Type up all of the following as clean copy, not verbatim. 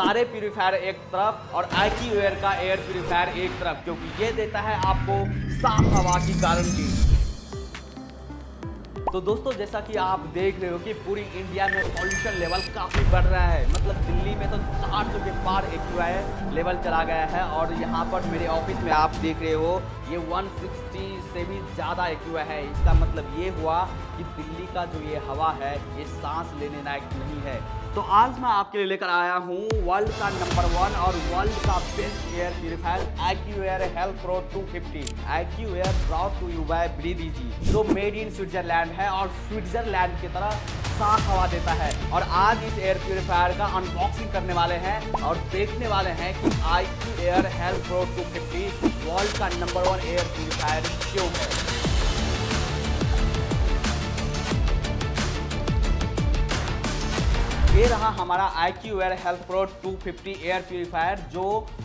सारे प्यूरीफायर एक तरफ और IQ एयर का एयर प्यूरीफायर एक तरफ, क्योंकि ये देता है आपको साफ हवा की गारंटी। तो दोस्तों, जैसा कि आप देख रहे हो कि पूरी इंडिया में पॉल्यूशन लेवल काफ़ी बढ़ रहा है। मतलब दिल्ली में तो 400 के पार AQI लेवल चला गया है और यहाँ पर मेरे ऑफिस में आप देख रहे हो ये 160 से भी ज़्यादा AQI है। इसका मतलब ये हुआ कि दिल्ली का जो ये हवा है ये सांस लेने लायक नहीं है। तो आज मैं आपके लिए लेकर आया हूँ वर्ल्ड का नंबर 1 और वर्ल्ड का best air purifier IQ air health pro 250। IQ air brought to you by breathe easy, जो मेड इन स्विट्जरलैंड है और स्विट्जरलैंड की तरह साफ हवा देता है। और आज इस एयर प्यूरीफायर का अनबॉक्सिंग करने वाले हैं और देखने वाले हैं कि IQ air health pro 250 world का नंबर 1 एयर प्यूरीफायर क्यों है। ये रहा हमारा IQ air health pro 250 air purifier, जो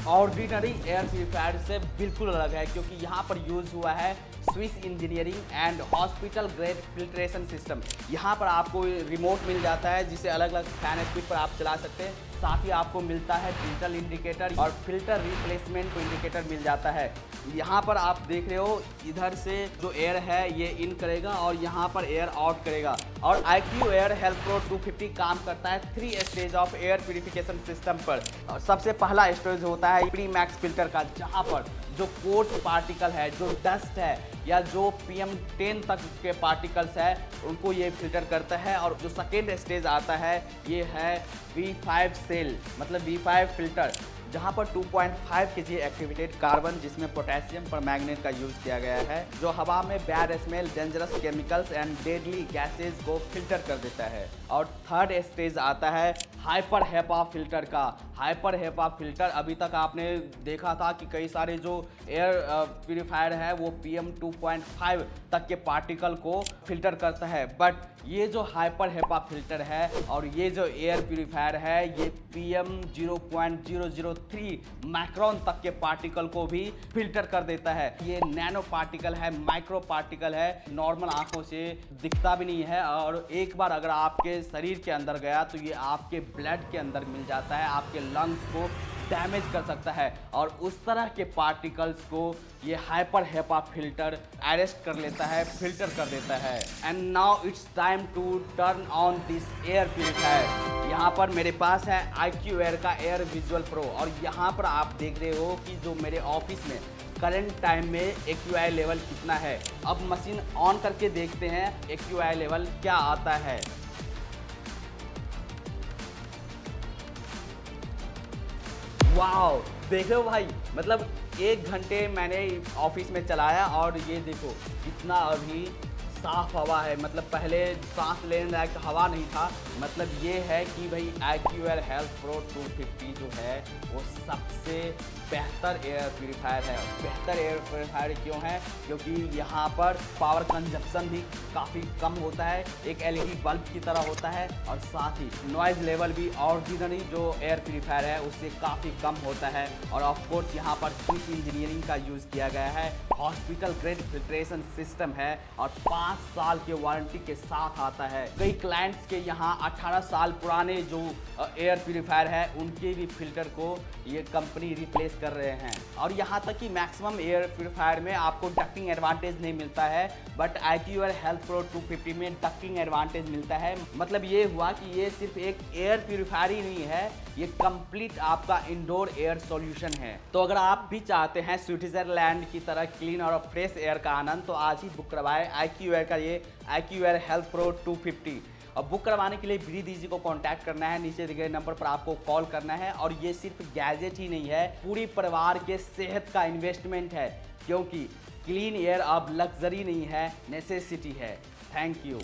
ऑर्डिनरी एयर प्यूरीफायर से बिल्कुल अलग है, क्योंकि यहाँ पर यूज हुआ है Swiss engineering and hospital grade filtration system. यहाँ पर आपको रिमोट मिल जाता है जिसे अलग अलग फैन स्पीड पर आप चला सकते हैं। साथ ही आपको मिलता है डिजिटल इंडिकेटर और फिल्टर रिप्लेसमेंट इंडिकेटर मिल जाता है। यहाँ पर आप देख रहे हो इधर से जो एयर है ये इन करेगा और यहाँ पर एयर आउट करेगा। और IQ एयर हेल्थ प्रो 250 काम करता है 3 stage of air purification system पर। और सबसे पहला स्टेज होता है प्री मैक्स फिल्टर का, जहाँ पर जो कोट पार्टिकल है, जो डस्ट है या जो PM10 तक के पार्टिकल्स है उनको ये फिल्टर करता है। और जो सेकेंड स्टेज आता है ये है V5 सेल, मतलब V5 फिल्टर, जहाँ पर 2.5 kg एक्टिवेटेड कार्बन, जिसमें पोटेशियम पर मैग्नेट का यूज किया गया है, जो हवा में bad smell, dangerous chemicals and deadly gases को फिल्टर कर देता है। और थर्ड स्टेज आता है हाइपर हेपा फिल्टर का। हाइपर हेपा फिल्टर अभी तक आपने देखा था कि कई सारे जो एयर प्यूरीफायर है वो PM 2.5 तक के पार्टिकल को फिल्टर करता है, बट ये जो हाइपर हेपा फिल्टर है और ये जो एयर प्यूरीफायर है ये PM 0.003 माइक्रोन तक के पार्टिकल को भी फिल्टर कर देता है। ये नैनो पार्टिकल है, माइक्रो पार्टिकल है, नॉर्मल आंखों से दिखता भी नहीं है और एक बार अगर आपके शरीर के अंदर गया तो ये आपके ब्लड के अंदर मिल जाता है, आपके लंग्स को डैमेज कर सकता है। और उस तरह के पार्टिकल्स को ये हाइपर हेपा फिल्टर अरेस्ट कर लेता है, फिल्टर कर देता है। And now it's time to turn on this air purifier. यहाँ पर मेरे पास है IQ एयर का एयर विजुअल प्रो और यहाँ पर आप देख रहे हो कि जो मेरे ऑफिस में करंट टाइम में AQI लेवल कितना है। अब मशीन ऑन करके देखते हैं AQI लेवल क्या आता है। वाओ, देख रहे हो भाई, मतलब 1 घंटे मैंने ऑफिस में चलाया और ये देखो कितना अभी साफ हवा है। मतलब पहले सांस लेने लायक हवा नहीं था। मतलब ये है कि भाई IQ एयर हेल्थ प्रो 250 जो है वो सबसे बेहतर एयर प्यूरीफायर है। बेहतर एयर प्यूरीफायर क्यों है? क्योंकि यहाँ पर पावर कंजप्शन भी काफ़ी कम होता है, एक LED बल्ब की तरह होता है, और साथ ही नॉइज़ लेवल भी ऑर्डिनरी जो एयर प्यूरीफायर है उससे काफ़ी कम होता है। और ऑफकोर्स यहाँ पर स्विस इंजीनियरिंग का यूज़ किया गया है, हॉस्पिटल ग्रेड फिल्ट्रेशन सिस्टम है और 5 साल के वारंटी के साथ आता है। कई क्लाइंट्स के यहाँ 18 साल पुराने जो एयर प्यूरीफायर है उनके भी फिल्टर को ये कंपनी रिप्लेस कर रहे हैं। और यहाँ तक कि मैक्सिमम एयर प्यूरीफायर में आपको डक्टिंग एडवांटेज नहीं मिलता है, but IQ air health pro 250 में डक्टिंग एडवांटेज मिलता है। मतलब ये हुआ कि ये सिर्फ एक एयर प्यूरीफायर ही नहीं है, ये कंप्लीट आपका इंडोर एयर सॉल्यूशन है। तो अगर आप भी चाहते हैं स्विट्जरलैंड की तरह क्लीन और फ्रेश एयर का आनंद, तो आज ही बुक करवाएं IQ एयर का ये IQ एयर हेल्थ प्रो 250। और बुक करवाने के लिए ब्रीथ इजी को कांटेक्ट करना है, नीचे दिए गए नंबर पर आपको कॉल करना है। और ये सिर्फ गैजेट ही नहीं है, पूरी परिवार के सेहत का इन्वेस्टमेंट है, क्योंकि क्लीन एयर अब लग्जरी नहीं है, नेसेसिटी है। Thank you.